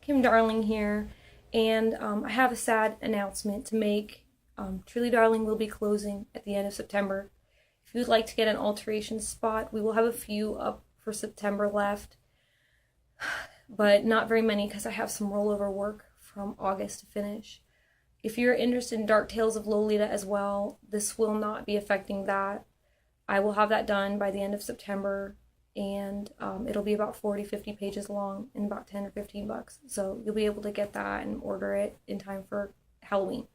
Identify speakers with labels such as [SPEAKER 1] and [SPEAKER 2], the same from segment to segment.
[SPEAKER 1] Kim Darling here, and I have a sad announcement to make. Truly Darling will be closing at the end of September. If you'd like to get an alteration spot, we will have a few up for September left, but not very many because I have some rollover work from August to finish. If you're interested in Dark Tales of Lolita as well, this will not be affecting that. I will have that done by the end of September, and it'll be about 40-50 pages long and about 10 or 15 bucks. So you'll be able to get that and order it in time for Halloween.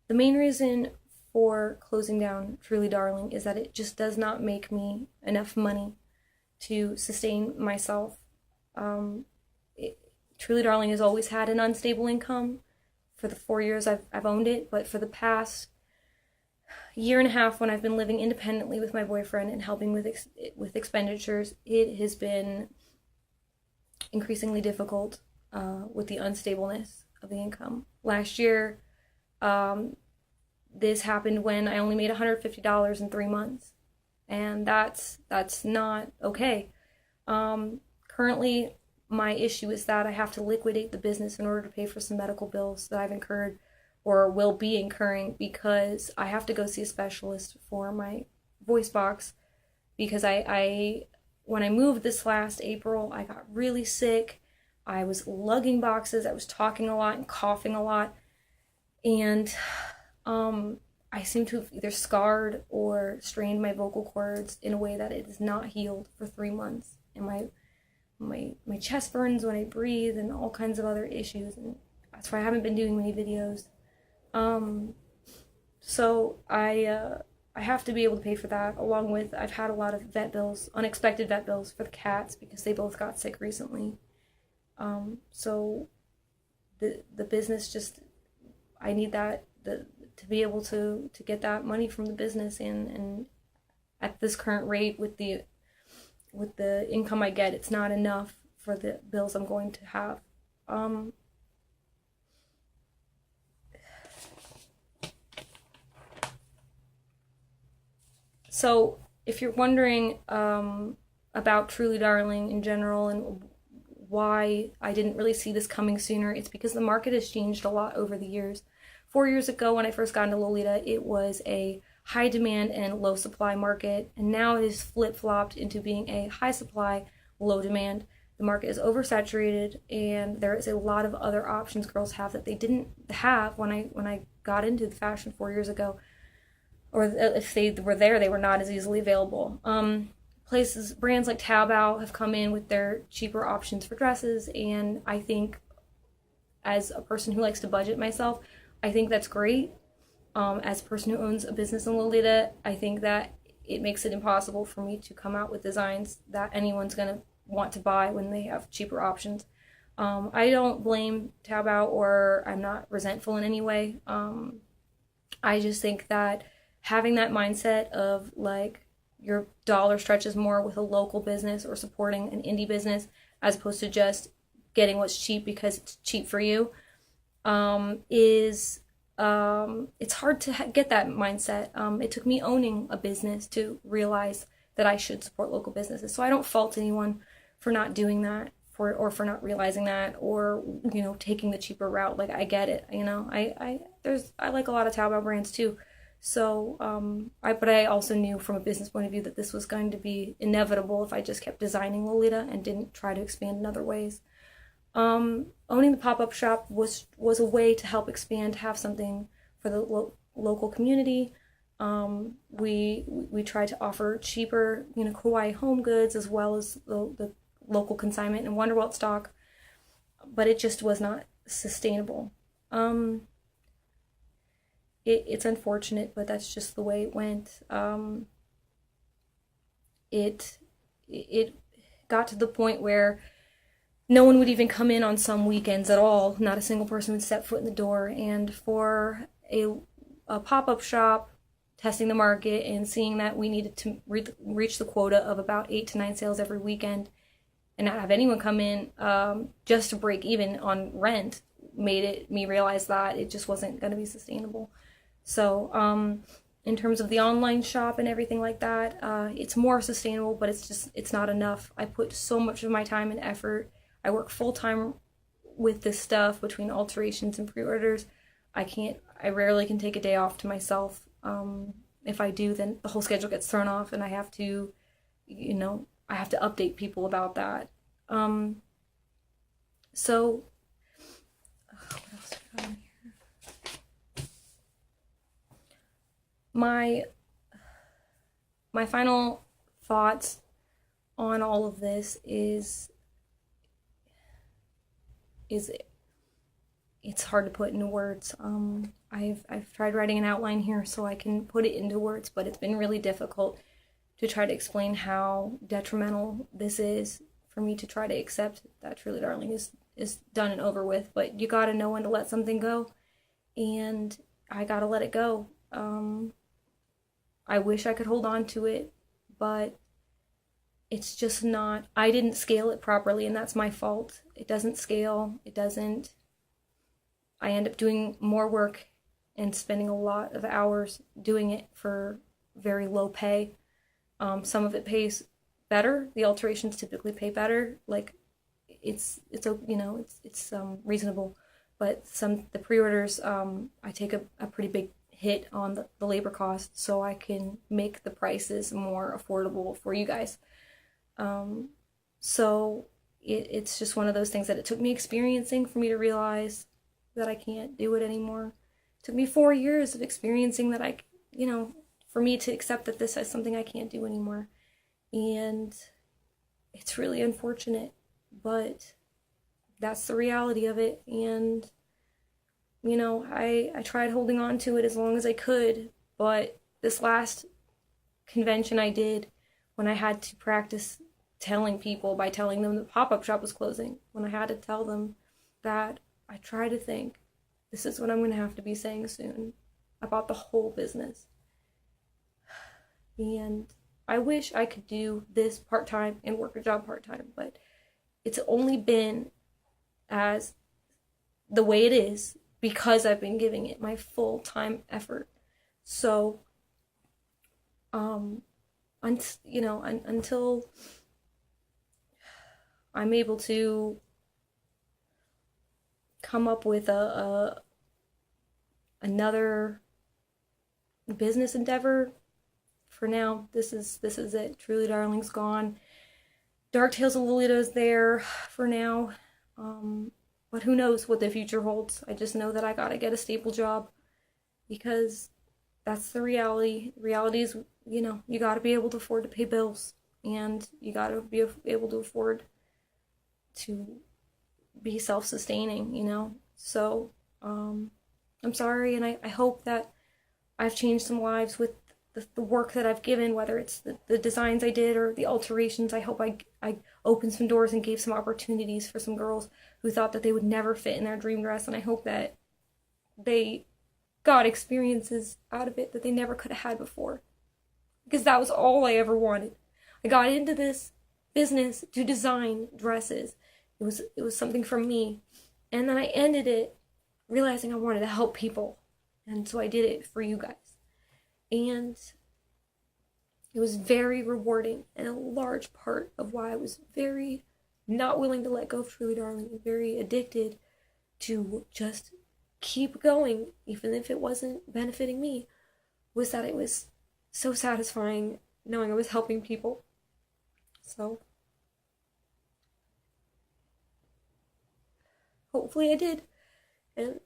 [SPEAKER 1] The main reason for closing down Truly Darling is that it just does not make me enough money to sustain myself. Truly Darling has always had an unstable income for the 4 years I've owned it, but for the past year and a half when I've been living independently with my boyfriend and helping with expenditures, it has been increasingly difficult with the unstableness of the income. Last year, this happened when I only made $150 in 3 months, and that's not okay. Currently, my issue is that I have to liquidate the business in order to pay for some medical bills that I've incurred or will be incurring, because I have to go see a specialist for my voice box, because when I moved this last April, I got really sick. I was lugging boxes, I was talking a lot and coughing a lot, and I seem to have either scarred or strained my vocal cords in a way that it is not healed for 3 months. And my chest burns when I breathe and all kinds of other issues, and that's why I haven't been doing many videos. So I have to be able to pay for that, along with I've had a lot of vet bills, unexpected vet bills for the cats because they both got sick recently. So the business just, I need that to be able to get that money from the business, and at this current rate with the income I get, it's not enough for the bills I'm going to have. So if you're wondering about Truly Darling in general and why I didn't really see this coming sooner, it's because the market has changed a lot over the years. 4 years ago, when I first got into Lolita, it was a high demand and low supply market, and now it is flip-flopped into being a high supply, low demand. The market is oversaturated, and there is a lot of other options girls have that they didn't have when I got into the fashion 4 years ago, or if they were there, they were not as easily available. Brands like Taobao have come in with their cheaper options for dresses, and I think, as a person who likes to budget myself, I think that's great. As a person who owns a business in Lolita, I think that it makes it impossible for me to come out with designs that anyone's going to want to buy when they have cheaper options. I don't blame Taobao, or I'm not resentful in any way. I just think that having that mindset of like your dollar stretches more with a local business or supporting an indie business as opposed to just getting what's cheap because it's cheap for you, it's hard to get that mindset. It took me owning a business to realize that I should support local businesses. So I don't fault anyone for not doing that, or for not realizing that, or taking the cheaper route. Like, I get it. I like a lot of Taobao brands too. So but I also knew from a business point of view that this was going to be inevitable if I just kept designing Lolita and didn't try to expand in other ways. Owning the pop-up shop was a way to help expand, have something for the local community. We tried to offer cheaper, Kawaii home goods, as well as the local consignment and Wonderwelt stock, but it just was not sustainable. It's unfortunate, but that's just the way it went. It got to the point where no one would even come in on some weekends at all. Not a single person would step foot in the door. And for a pop-up shop, testing the market and seeing that we needed to reach the quota of about 8 to 9 sales every weekend and not have anyone come in just to break even on rent, made me realize that it just wasn't going to be sustainable. So in terms of the online shop and everything like that, it's more sustainable, but it's not enough. I put so much of my time and effort. I work full-time with this stuff between alterations and pre-orders, I rarely can take a day off to myself. If I do, then the whole schedule gets thrown off and I have to, I have to update people about that. So, what else do I got on here? My final thoughts on all of this is it's hard to put into words. I've tried writing an outline here so I can put it into words, but it's been really difficult to try to explain how detrimental this is for me to try to accept that Truly Darling is done and over with. But you gotta know when to let something go, and I gotta let it go. I wish I could hold on to it, but it's just not. I didn't scale it properly, and that's my fault. It doesn't scale. It doesn't. I end up doing more work and spending a lot of hours doing it for very low pay. Some of it pays better. The alterations typically pay better. Like it's reasonable, but the pre-orders, I take a pretty big hit on the labor cost so I can make the prices more affordable for you guys. So it's just one of those things that it took me experiencing for me to realize that I can't do it anymore. It took me 4 years of experiencing that for me to accept that this is something I can't do anymore. And it's really unfortunate, but that's the reality of it. And, I tried holding on to it as long as I could, but this last convention I did, when I had to practice telling people by telling them the pop-up shop was closing, when I had to tell them that, I try to think, this is what I'm going to have to be saying soon about the whole business. And I wish I could do this part-time and work a job part-time, but it's only been as the way it is because I've been giving it my full-time effort. So, until I'm able to come up with another business endeavor, for now, this is it. Truly Darling's gone. Dark Tales of Lolita is there for now. But who knows what the future holds. I just know that I gotta get a stable job because that's the reality. The reality is, you gotta be able to afford to pay bills, and you gotta be able to afford to be self-sustaining, So, I'm sorry, and I hope that I've changed some lives with the work that I've given, whether it's the designs I did or the alterations. I hope I opened some doors and gave some opportunities for some girls who thought that they would never fit in their dream dress, and I hope that they got experiences out of it that they never could have had before. Because that was all I ever wanted. I got into this business to design dresses. It was something for me. And then I ended it realizing I wanted to help people. And so I did it for you guys. And it was very rewarding, and a large part of why I was very not willing to let go of Truly Darling and very addicted to just keep going, even if it wasn't benefiting me, was that it was so satisfying knowing I was helping people. So, hopefully I did. And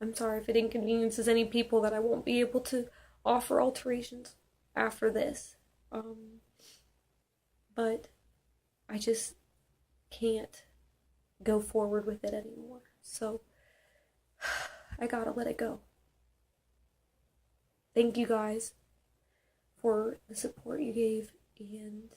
[SPEAKER 1] I'm sorry if it inconveniences any people that I won't be able to offer alterations after this. But I just can't go forward with it anymore. So I gotta let it go. Thank you guys for the support you gave, and